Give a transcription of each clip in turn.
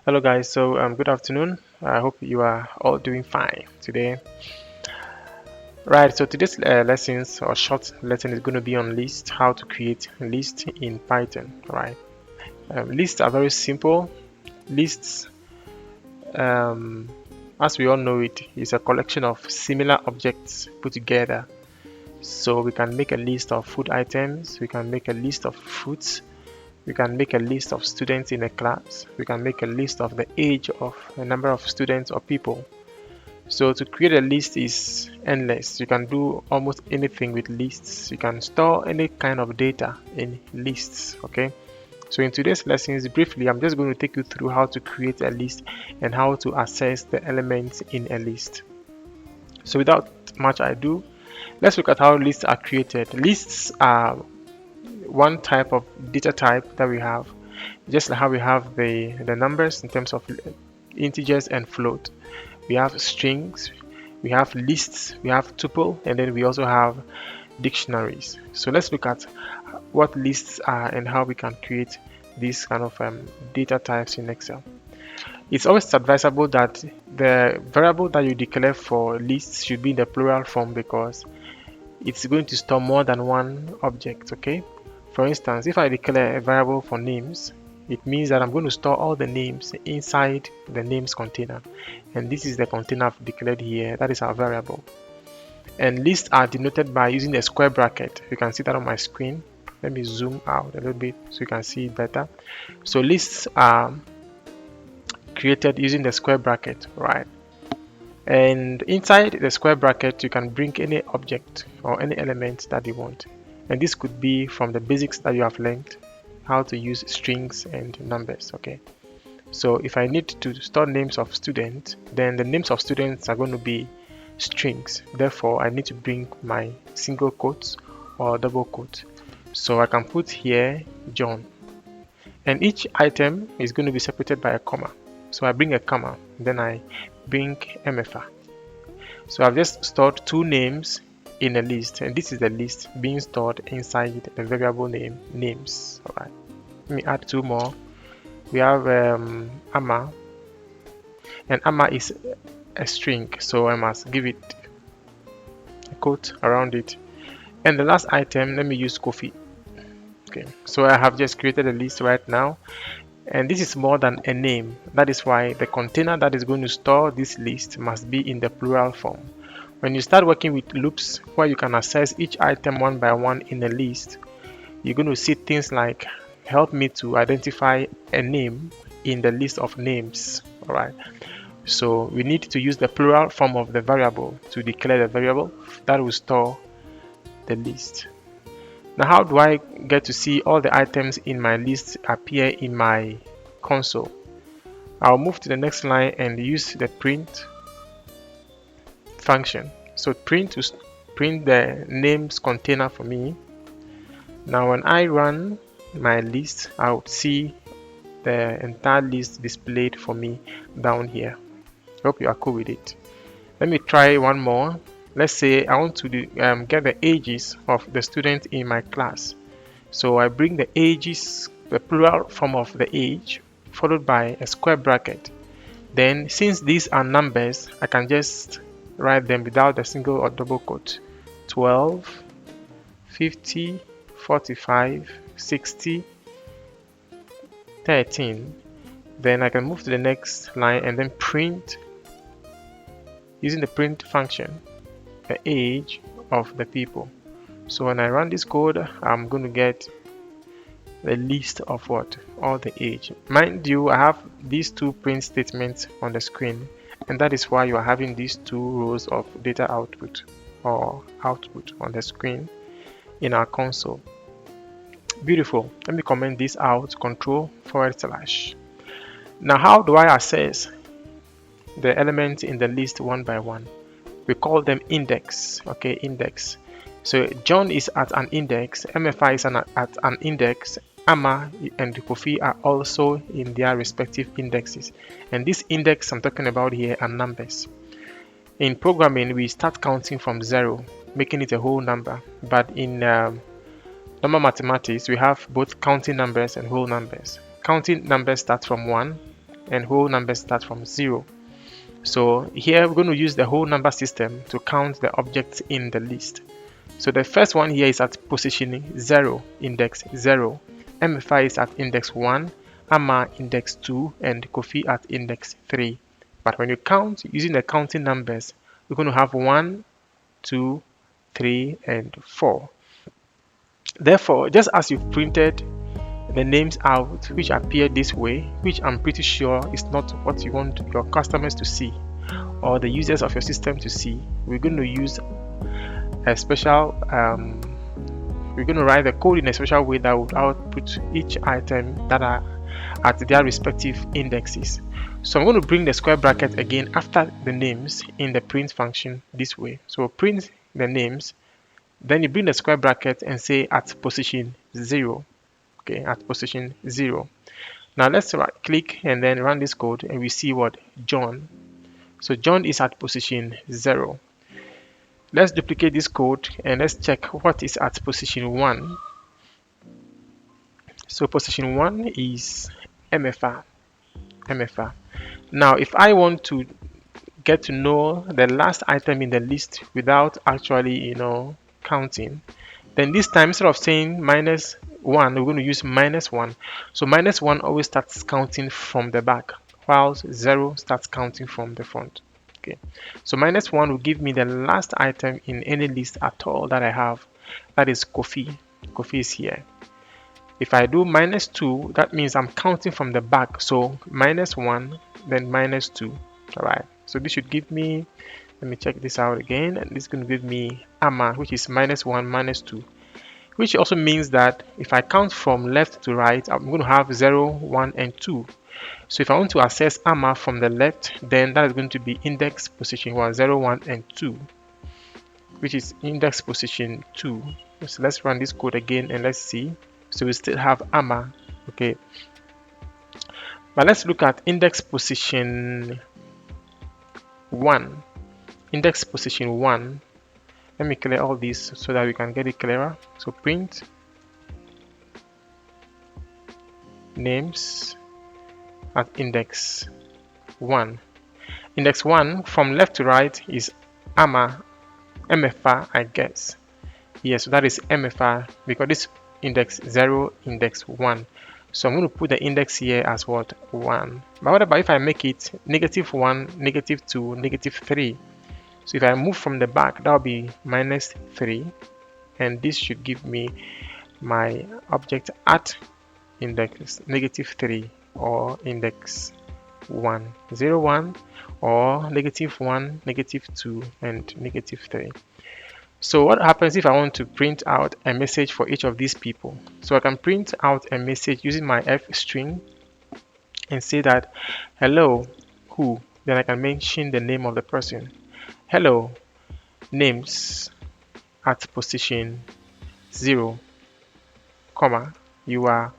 Hello guys, good afternoon. I hope you are all doing fine today. Right, so today's lessons or short lesson is going to be on list, how to create list in Python. Right, lists are very simple. Lists, um, as we all know it, is a collection of similar objects put together. So we can make a list of food items, we can make a list of fruits, we can make a list of students in a class, we can make a list of the age of a number of students or people. So to create a list is endless. You can do almost anything with lists. You can store any kind of data in lists. Okay. So in today's lessons, briefly, I'm just going to take you through how to create a list and how to access the elements in a list. So without much ado, let's look at how lists are created. Lists are one type of data type that we have, just like how we have the numbers in terms of integers and float. We have strings, we have lists, we have tuple, and then we also have dictionaries. So let's look at what lists are and how we can create these kind of data types in Excel. It's always advisable that the variable that you declare for lists should be in the plural form because it's going to store more than one object. Okay, for instance, if I declare a variable for names, it means that I'm going to store all the names inside the names container, and this is the container I've declared here. That is our variable. And lists are denoted by using the square bracket. You can see that on my screen. Let me zoom out a little bit so you can see it better. So lists are created using the square bracket, right? And inside the square bracket, you can bring any object or any element that you want. And this could be from the basics that you have learned, how to use strings and numbers. Okay, so if I need to store names of students, then the names of students are going to be strings. Therefore, I need to bring my single quotes or double quotes. So I can put here John, and each item is going to be separated by a comma. So I bring a comma, then I bring MFA. So I've just stored two names in a list, and this is the list being stored inside the variable name names. All right, let me add two more. We have Amma, and Amma is a string, so I must give it a quote around it. And the last item, let me use Kofi. Okay, so I have just created a list right now, and this is more than a name. That is why the container that is going to store this list must be in the plural form. When you start working with loops where you can access each item one by one in a list, you're going to see things like help me to identify a name in the list of names. All right, so we need to use the plural form of the variable to declare the variable that will store the list. Now, how do I get to see all the items in my list appear in my console? I'll move to the next line and use the print function. So print to print the names container for me. Now when I run my list, I'll see the entire list displayed for me down here. Hope you are cool with it. Let me try one more. Let's say I want to get the ages of the students in my class. So I bring the ages, the plural form of the age, followed by a square bracket. Then since these are numbers, I can just write them without a single or double quote. 12, 50, 45, 60, 13. Then I can move to the next line and then print using the print function the age of the people. So when I run this code, I'm going to get the list of what? All the age. Mind you, I have these two print statements on the screen, and that is why you are having these two rows of data output or output on the screen in our console. Beautiful. Let me comment this out, Control/. Now, how do I access the elements in the list one by one? We call them index. Okay, index. So John is at an index, MFI is at an index, Amma and Kofi are also in their respective indexes. And this index I'm talking about here are numbers. In programming, we start counting from 0, making it a whole number. But in normal mathematics, we have both counting numbers and whole numbers. Counting numbers start from 1, and whole numbers start from 0. So here we're going to use the whole number system to count the objects in the list. So the first one here is at position 0, index 0. MFI is at index 1, Amma index 2, and Kofi at index 3. But when you count using the counting numbers, we're going to have 1, 2, 3, and 4. Therefore, just as you've printed the names out which appear this way, which I'm pretty sure is not what you want your customers to see or the users of your system to see, we're going to use a special we're going to write the code in a special way that would output each item that are at their respective indexes. So I'm going to bring the square bracket again after the names in the print function this way. So print the names, then you bring the square bracket and say at position 0. Okay, at position 0. Now let's right click and then run this code and we see what John. So John is at position 0. Let's duplicate this code and let's check what is at position 1. So position 1 is MFA. Now if I want to get to know the last item in the list without actually counting, then this time instead of saying -1, we're going to use -1. So -1 always starts counting from the back, whilst 0 starts counting from the front. Okay, so -1 will give me the last item in any list at all that I have. That is Kofi. Kofi is here. If I do -2, that means I'm counting from the back. So -1, then -2. All right. So this should give me, let me check this out again, and this is going to give me Amma, which is -1, -2, which also means that if I count from left to right, I'm going to have 0, 1, and 2. So if I want to access Amma from the left, then that is going to be index position 1, 0, 1, and 2, which is index position 2. So let's run this code again and let's see. So we still have Amma. Okay. But let's look at index position 1. Index position 1. Let me clear all these so that we can get it clearer. So print names at index 1. Index 1 from left to right is Amma, MFA, I guess. Yes, so that is MFA because this index 0, index 1. So I'm going to put the index here as what? 1. But what about if I make it -1, -2, -3? So if I move from the back, that will be -3, and this should give me my object at index -3 or index 1, 0, 1, or -1, -2, and -3. So what happens if I want to print out a message for each of these people? So I can print out a message using my F string and say that hello who, then I can mention the name of the person. Hello names at position 0, comma, you are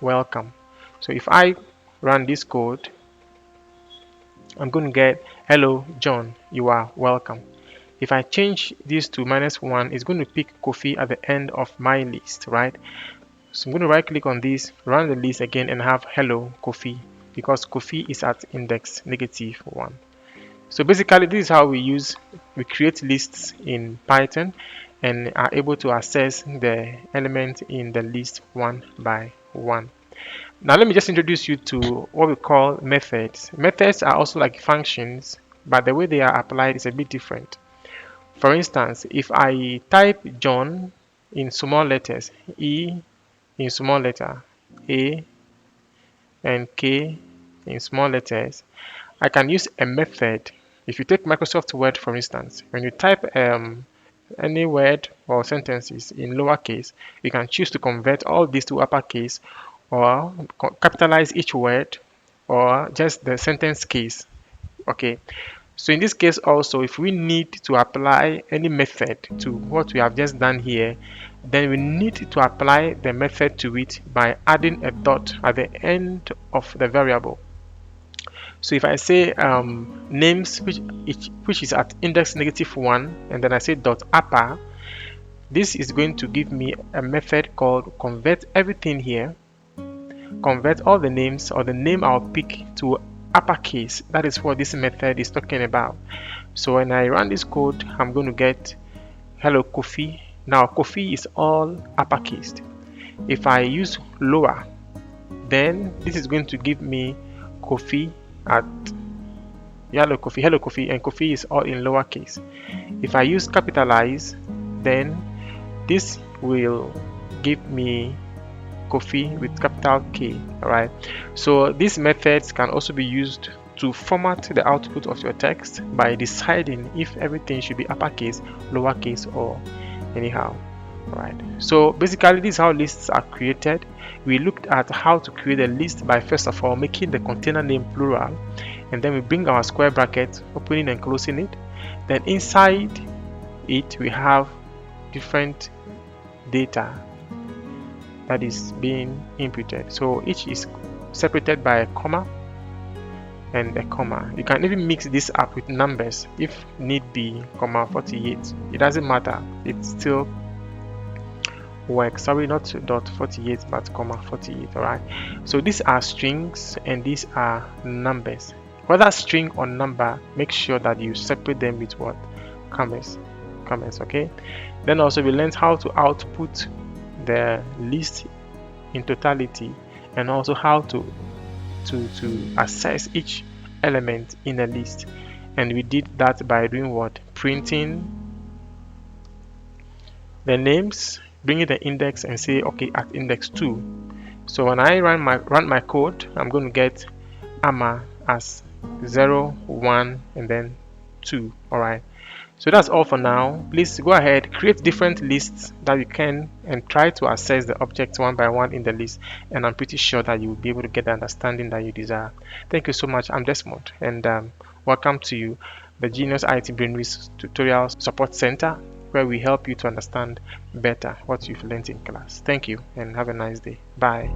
welcome. So if I run this code, I'm going to get hello John, you are welcome. If I change this to -1, it's going to pick Kofi at the end of my list, right? So I'm going to right click on this, run the list again, and have hello Kofi, because Kofi is at index -1. So basically this is how we create lists in Python and are able to access the element in the list one by one. Now let me just introduce you to what we call methods. Methods are also like functions, but the way they are applied is a bit different. For instance, if I type John in small letters, E in small letter, A, and K in small letters, I can use a method. If you take Microsoft Word, for instance, when you type any word or sentences in lowercase, you can choose to convert all these to uppercase or capitalize each word or just the sentence case. Okay. So in this case also, if we need to apply any method to what we have just done here, then we need to apply the method to it by adding a dot at the end of the variable. So if I say names which is at index -1, and then I say dot upper, this is going to give me a method called convert everything here convert all the names or the name I'll pick to uppercase. That is what this method is talking about. So when I run this code, I'm going to get hello Kofi. Now Kofi is all uppercase. If I use lower, then this is going to give me Kofi at hello Kofi, and Kofi is all in lowercase. If I use capitalize, then this will give me Kofi with capital K. Alright, so these methods can also be used to format the output of your text by deciding if everything should be uppercase, lowercase, or anyhow. Alright, so basically this is how lists are created. We looked at how to create a list by first of all making the container name plural, and then we bring our square bracket, opening and closing it. Then inside it we have different data that is being inputted. So each is separated by a comma and a comma. You can even mix this up with numbers if need be, comma 48. It doesn't matter, it still works. Sorry, not dot 48 but comma 48. Alright, so these are strings and these are numbers. Whether string or number, make sure that you separate them with what? Commas. Okay, then also we learned how to output the list in totality, and also how to assess each element in a list. And we did that by doing what? Printing the names, bringing the index and say okay at index 2. So when I run my code, I'm going to get AMA as 0, 1 and then 2. Alright, so that's all for now. Please go ahead, create different lists that you can and try to assess the objects one by one in the list, and I'm pretty sure that you will be able to get the understanding that you desire. Thank you so much. I'm Desmond, and welcome to the Genius IT Brainery Tutorial Support Center, where we help you to understand better what you've learned in class. Thank you and have a nice day. Bye.